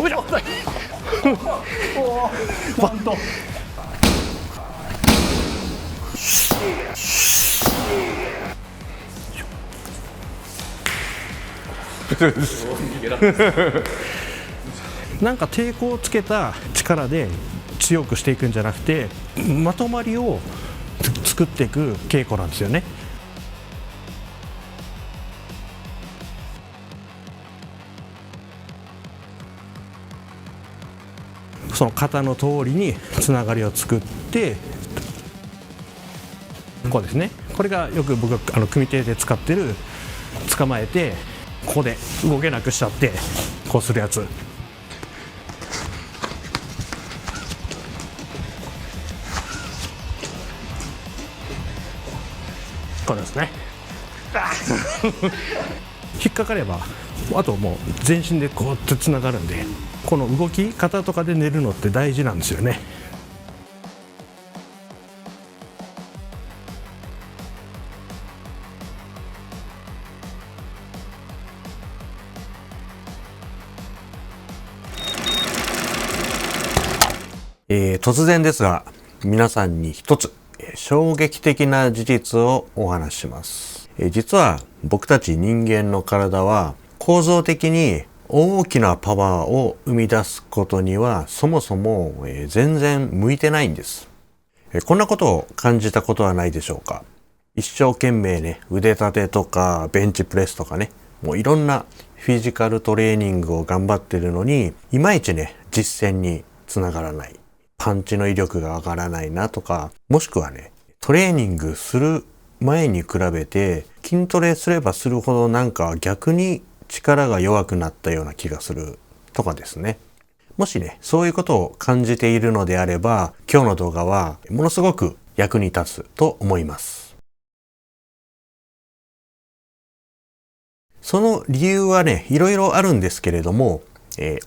勝負じゃバントなんか抵抗をつけた力で強くしていくんじゃなくて、まとまりを作っていく稽古なんですよね。その型の通りにつながりを作って、こうですね。これがよく僕が組手で使ってる、捕まえてここで動けなくしちゃってこうするやつ。これですね。引っかかればあともう全身でこうやってつながるんで、この動き方とかで寝るのって大事なんですよね。突然ですが皆さんに一つ衝撃的な事実をお話しします。実は僕たち人間の体は構造的に大きなパワーを生み出すことにはそもそも全然向いてないんです。こんなことを感じたことはないでしょうか。一生懸命ね、腕立てとかベンチプレスとかね、もういろんなフィジカルトレーニングを頑張ってるのに、いまいちね、実践につながらない。パンチの威力が上がらないなとか、もしくはね、トレーニングする前に比べて筋トレすればするほどなんか逆に力が弱くなったような気がするとかですね。もしね、そういうことを感じているのであれば、今日の動画はものすごく役に立つと思います。その理由はね、いろいろあるんですけれども、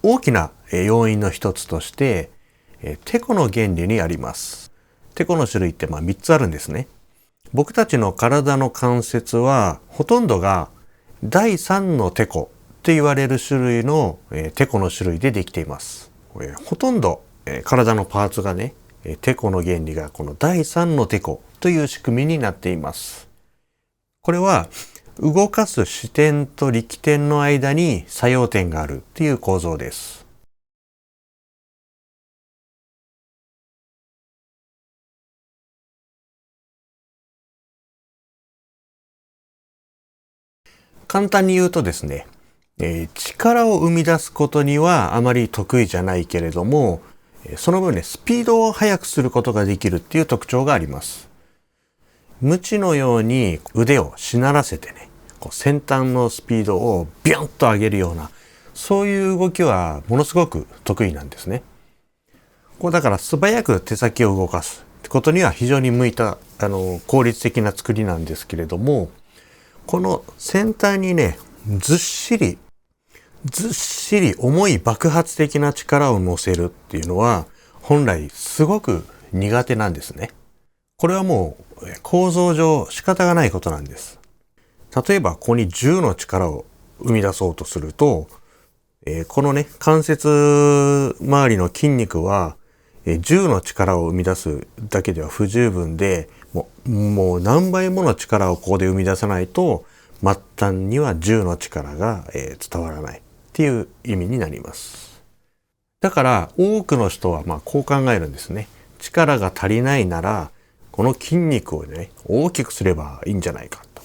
大きな要因の一つとして、テコの原理にあります。テコの種類って3つあるんですね。僕たちの体の関節はほとんどが第3のテコって言われる種類のテコの種類でできています。ほとんど体のパーツがね、テコの原理がこの第3のテコという仕組みになっています。これは動かす支点と力点の間に作用点があるっていう構造です。簡単に言うとですね、力を生み出すことにはあまり得意じゃないけれども、その分ね、スピードを速くすることができるっていう特徴があります。鞭のように腕をしならせてね、こう先端のスピードをビュンと上げるような、そういう動きはものすごく得意なんですね。こうだから素早く手先を動かすってことには非常に向いた効率的な作りなんですけれども、この先端にね、ずっしり重い爆発的な力を乗せるっていうのは本来すごく苦手なんですね。これはもう構造上仕方がないことなんです。例えばここに10の力を生み出そうとすると、このね、関節周りの筋肉は10の力を生み出すだけでは不十分で、もう何倍もの力をここで生み出さないと末端には10の力が伝わらないっていう意味になります。だから多くの人はこう考えるんですね。力が足りないならこの筋肉をね、大きくすればいいんじゃないかと。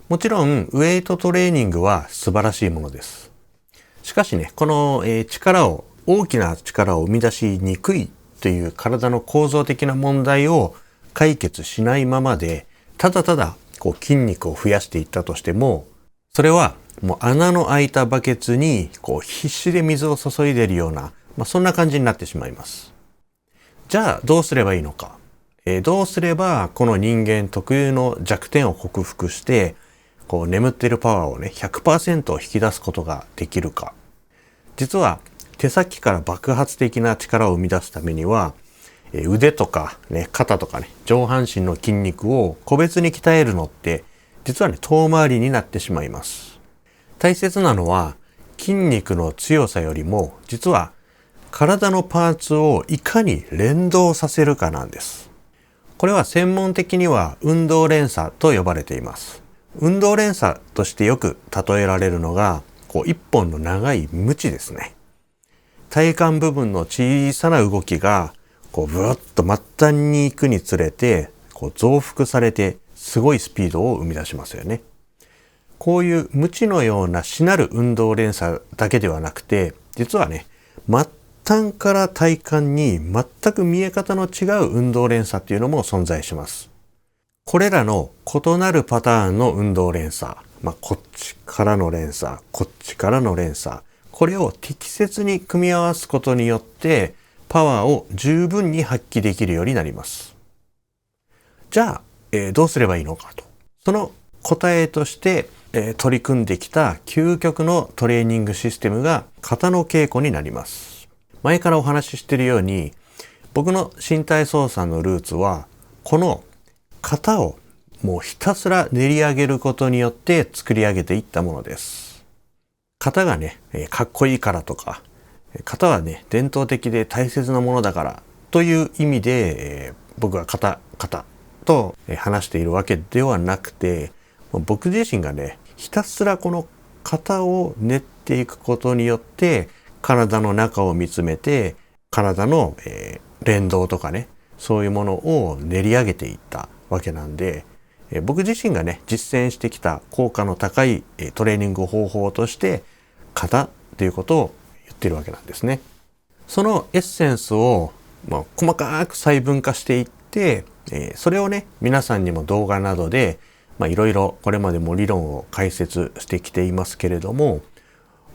もちろんウェイトトレーニングは素晴らしいものです。しかしね、この大きな力を生み出しにくいという体の構造的な問題を解決しないままで、ただただ筋肉を増やしていったとしても、それはもう穴の開いたバケツに必死で水を注いでいるような、そんな感じになってしまいます。じゃあどうすればいいのか。どうすればこの人間特有の弱点を克服して、眠っているパワーをね、100% 引き出すことができるか。実は手先から爆発的な力を生み出すためには、腕とかね、肩とかね、上半身の筋肉を個別に鍛えるのって、実はね、遠回りになってしまいます。大切なのは、筋肉の強さよりも実は体のパーツをいかに連動させるかなんです。これは専門的には運動連鎖と呼ばれています。運動連鎖としてよく例えられるのが一本の長い鞭ですね。体幹部分の小さな動きがブワッと末端に行くにつれて増幅されてすごいスピードを生み出しますよね。こういう鞭のようなしなる運動連鎖だけではなくて、実はね、末端から体幹に全く見え方の違う運動連鎖っていうのも存在します。これらの異なるパターンの運動連鎖、こっちからの連鎖、こっちからの連鎖、これを適切に組み合わすことによってパワーを十分に発揮できるようになります。じゃあ、どうすればいいのかと。その答えとして、取り組んできた究極のトレーニングシステムが型の稽古になります。前からお話ししているように、僕の身体操作のルーツは、この型をもうひたすら練り上げることによって作り上げていったものです。型がね、かっこいいからとか、型はね、伝統的で大切なものだからという意味で、僕は型と話しているわけではなくて、僕自身がね、ひたすらこの型を練っていくことによって体の中を見つめて体の、連動とかね、そういうものを練り上げていったわけなんで、僕自身がね、実践してきた効果の高いトレーニング方法として型っていうことを言ってるわけなんですね。そのエッセンスを、細かく細分化していって、それをね、皆さんにも動画などでいろいろこれまでも理論を解説してきていますけれども、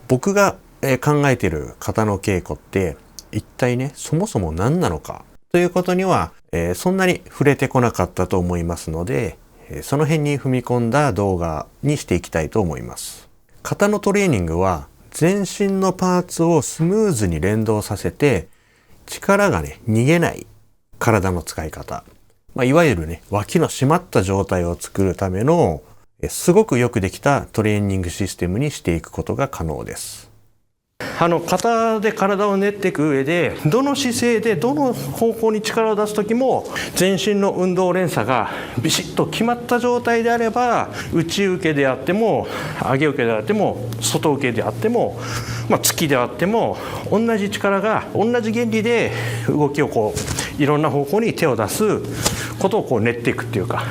僕が考えている型の稽古って一体ね、そもそも何なのかということには、そんなに触れてこなかったと思いますので、その辺に踏み込んだ動画にしていきたいと思います。型のトレーニングは全身のパーツをスムーズに連動させて力がね、逃げない体の使い方、いわゆるね、脇の締まった状態を作るためのすごくよくできたトレーニングシステムにしていくことが可能です。型で体を練っていく上で、どの姿勢でどの方向に力を出す時も全身の運動連鎖がビシッと決まった状態であれば、内受けであっても上げ受けであっても外受けであっても、突きであっても同じ力が同じ原理で動きをいろんな方向に手を出すことを練っていくっていうか、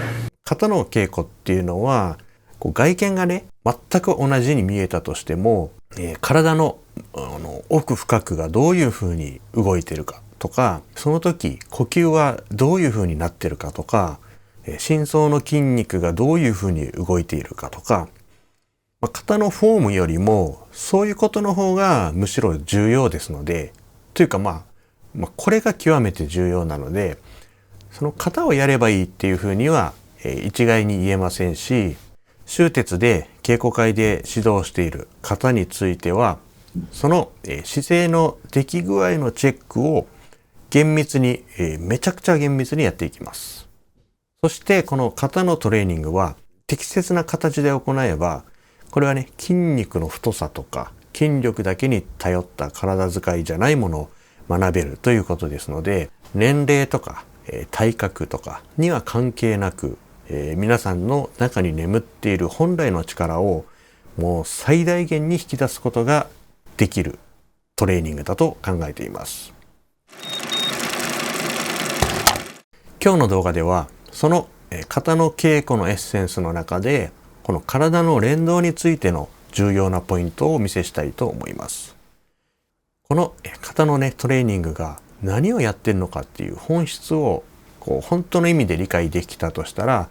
型の稽古っていうのは外見がね、全く同じに見えたとしても、体の奥深くがどういうふうに動いてるかとか、その時呼吸はどういうふうになってるかとか、深層の筋肉がどういうふうに動いているかとか、型のフォームよりもそういうことの方がむしろ重要ですので、というかこれが極めて重要なので、その型をやればいいっていうふうには一概に言えませんし、終鉄で稽古会で指導している型については、その姿勢の出来具合のチェックを厳密に、めちゃくちゃ厳密にやっていきます。そしてこの型のトレーニングは適切な形で行えば、これはね、筋肉の太さとか筋力だけに頼った体使いじゃないものを学べるということですので、年齢とか体格とかには関係なく、皆さんの中に眠っている本来の力をもう最大限に引き出すことができるトレーニングだと考えています。今日の動画ではその型の稽古のエッセンスの中で、この体の連動についての重要なポイントをお見せしたいと思います。この型のね、トレーニングが何をやってるのかっていう本質を本当の意味で理解できたとしたら、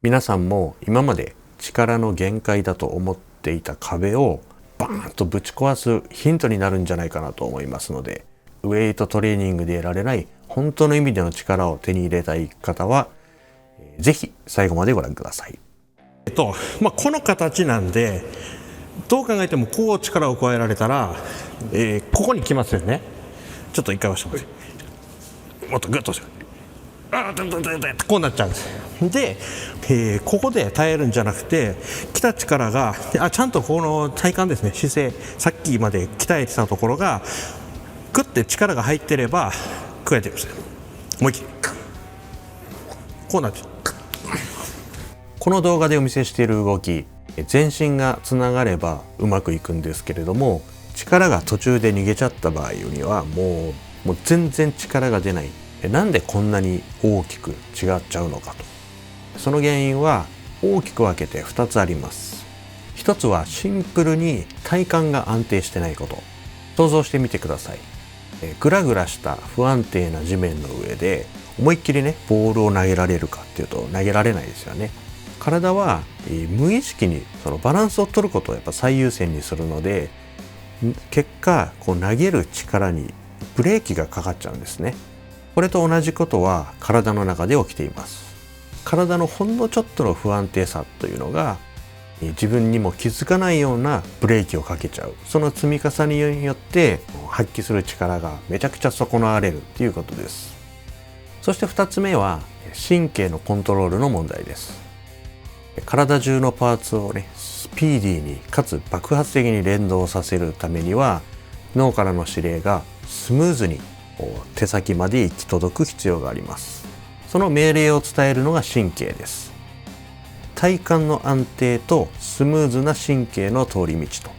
皆さんも今まで力の限界だと思っていた壁をバーンとぶち壊すヒントになるんじゃないかなと思いますので、ウェイトトレーニングで得られない本当の意味での力を手に入れたい方は、ぜひ最後までご覧ください。この形なんで、どう考えてもこう力を加えられたら、ここに来ますよね。ちょっと一回押してもらって、もっとグッと押してこうなっちゃうんです。で、ここで耐えるんじゃなくて、来た力がちゃんとこの体幹ですね、姿勢、さっきまで鍛えてたところがグッて力が入ってればこうやってるんですよ。思いっきりこうなっちゃう。この動画でお見せしている動き、全身がつながればうまくいくんですけれども、力が途中で逃げちゃった場合にはもう全然力が出ない。なんでこんなに大きく違っちゃうのかと。その原因は大きく分けて2つあります。1つはシンプルに体幹が安定してないこと。想像してみてください。グラグラした不安定な地面の上で思いっきりねボールを投げられるかっていうと投げられないですよね。体は無意識にそのバランスを取ることをやっぱ最優先にするので、結果こう投げる力にブレーキがかかっちゃうんですね。これと同じことは体の中で起きています。体のほんのちょっとの不安定さというのが自分にも気づかないようなブレーキをかけちゃう。その積み重ねによって発揮する力がめちゃくちゃ損なわれるということです。そして2つ目は神経のコントロールの問題です。体中のパーツをねスピーディーにかつ爆発的に連動させるためには脳からの指令がスムーズに手先まで行き届く必要があります。その命令を伝えるのが神経です。体幹の安定とスムーズな神経の通り道と、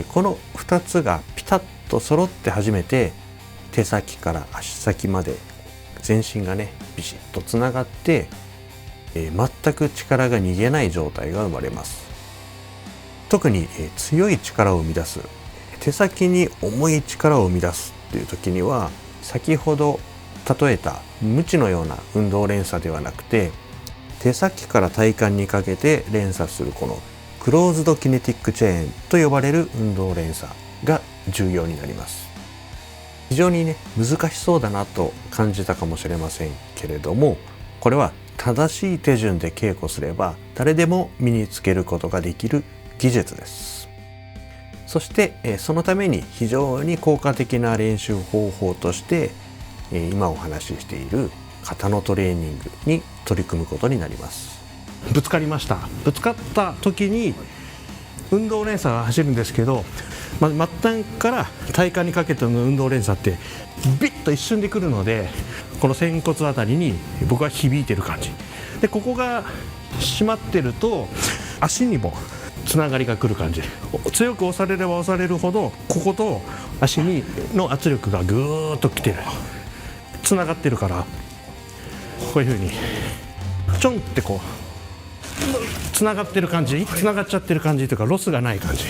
この2つがピタッと揃って初めて手先から足先まで全身がねビシッとつながって全く力が逃げない状態が生まれます。特に強い力を生み出す、手先に重い力を生み出すっていう時には、先ほど例えたムチのような運動連鎖ではなくて、手先から体幹にかけて連鎖するこのクローズドキネティックチェーンと呼ばれる運動連鎖が重要になります。非常にね難しそうだなと感じたかもしれませんけれども、これは正しい手順で稽古すれば誰でも身につけることができる技術です。そしてそのために非常に効果的な練習方法として今お話ししている肩のトレーニングに取り組むことになります。ぶつかりました。ぶつかった時に運動連鎖が走るんですけど、末端から体幹にかけての運動連鎖ってビッと一瞬でくるので、この仙骨あたりに僕は響いてる感じで、ここが締まってると足にもつながりがくる感じ。強く押されれば押されるほどここと足にの圧力がぐーっときてる、つながってるから、こういう風にちょんってこうつながってる感じ、つながっちゃってる感じというかロスがない感じ。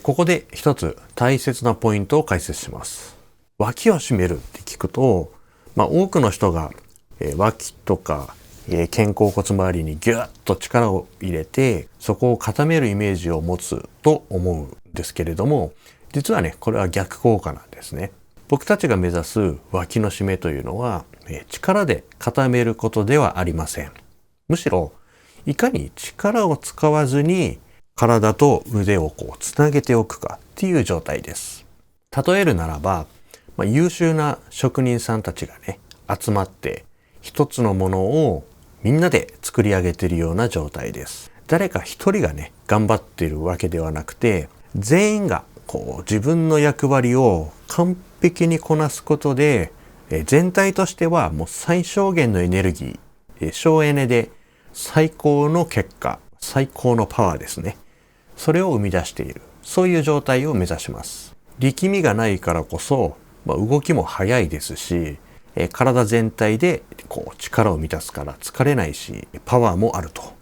ここで一つ大切なポイントを解説します。脇を締めるって聞くと、多くの人が、脇とか、肩甲骨周りにギュッと力を入れてそこを固めるイメージを持つと思うんですけれども、実はねこれは逆効果なんですね。僕たちが目指す脇の締めというのは、力で固めることではありません。むしろいかに力を使わずに体と腕をこうつなげておくかっていう状態です。例えるならば、優秀な職人さんたちがね集まって一つのものをみんなで作り上げているような状態です。誰か一人がね頑張っているわけではなくて、全員がこう自分の役割を完璧にこなすことで、全体としてはもう最小限のエネルギー、省エネで最高の結果、最高のパワーですね、それを生み出している、そういう状態を目指します。力みがないからこそ、動きも速いですし、体全体でこう力を満たすから疲れないし、パワーもあると、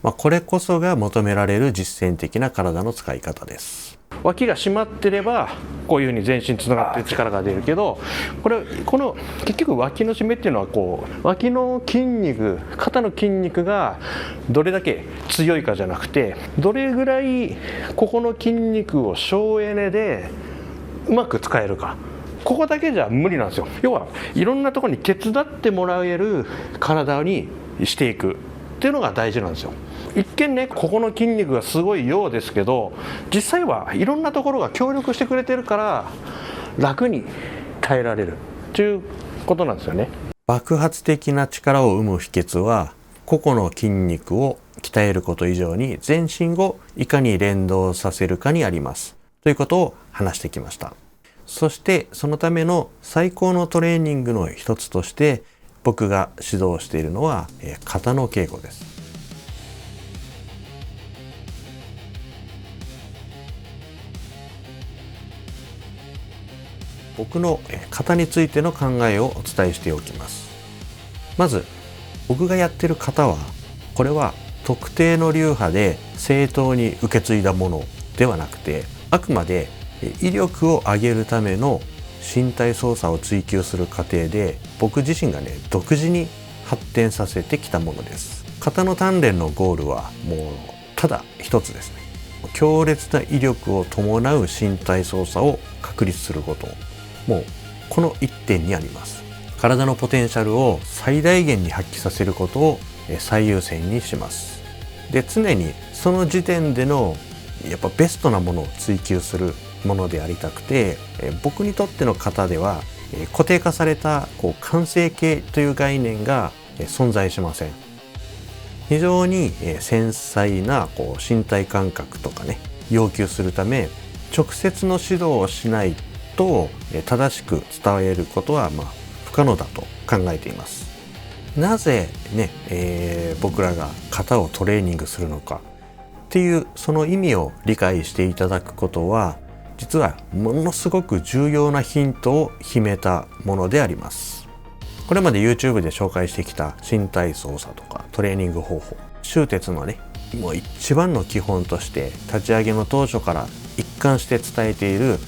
これこそが求められる実践的な体の使い方です。脇が締まってればこういうふうに全身つながって力が出るけど、この結局脇の締めっていうのはこう脇の筋肉、肩の筋肉がどれだけ強いかじゃなくて、どれぐらいここの筋肉を省エネでうまく使えるか、ここだけじゃ無理なんですよ。要はいろんなところに手伝ってもらえる体にしていくっていうのが大事なんですよ。一見ねここの筋肉がすごいようですけど、実際はいろんなところが協力してくれてるから楽に耐えられるっていうことなんですよね。爆発的な力を生む秘訣は、個々の筋肉を鍛えること以上に全身をいかに連動させるかにあります。ということを話してきました。そしてそのための最高のトレーニングの一つとして僕が指導しているのは肩の稽古です。僕の肩についての考えをお伝えしておきます。まず僕がやってる肩は、これは特定の流派で正当に受け継いだものではなくて、あくまで威力を上げるための身体操作を追求する過程で、僕自身が独自に発展させてきたものです。肩の鍛錬のゴールはもうただ一つですね。強烈な威力を伴う身体操作を確立すること、もうこの一点にあります。体のポテンシャルを最大限に発揮させることを最優先にします。で、常にその時点でのやっぱベストなものを追求するものでありたくて、僕にとっての型では固定化された完成形という概念が存在しません。非常に繊細な身体感覚とか要求するため、直接の指導をしないと正しく伝えることは不可能だと考えています。なぜ僕らが型をトレーニングするのかっていうその意味を理解していただくことは、実はものすごく重要なヒントを秘めたものであります。これまで YouTube で紹介してきた身体操作とかトレーニング方法、周哲のもう一番の基本として立ち上げの当初から一貫して伝えている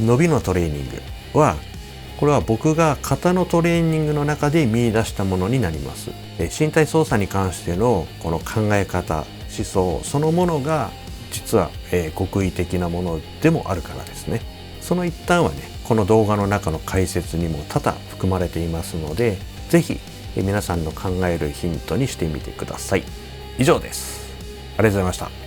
伸びのトレーニングは、これは僕が肩のトレーニングの中で見出したものになります。身体操作に関してのこの考え方、思想そのものが実は極意的なものでもあるからですね。その一端はこの動画の中の解説にも多々含まれていますので、ぜひ皆さんの考えるヒントにしてみてください。以上です。ありがとうございました。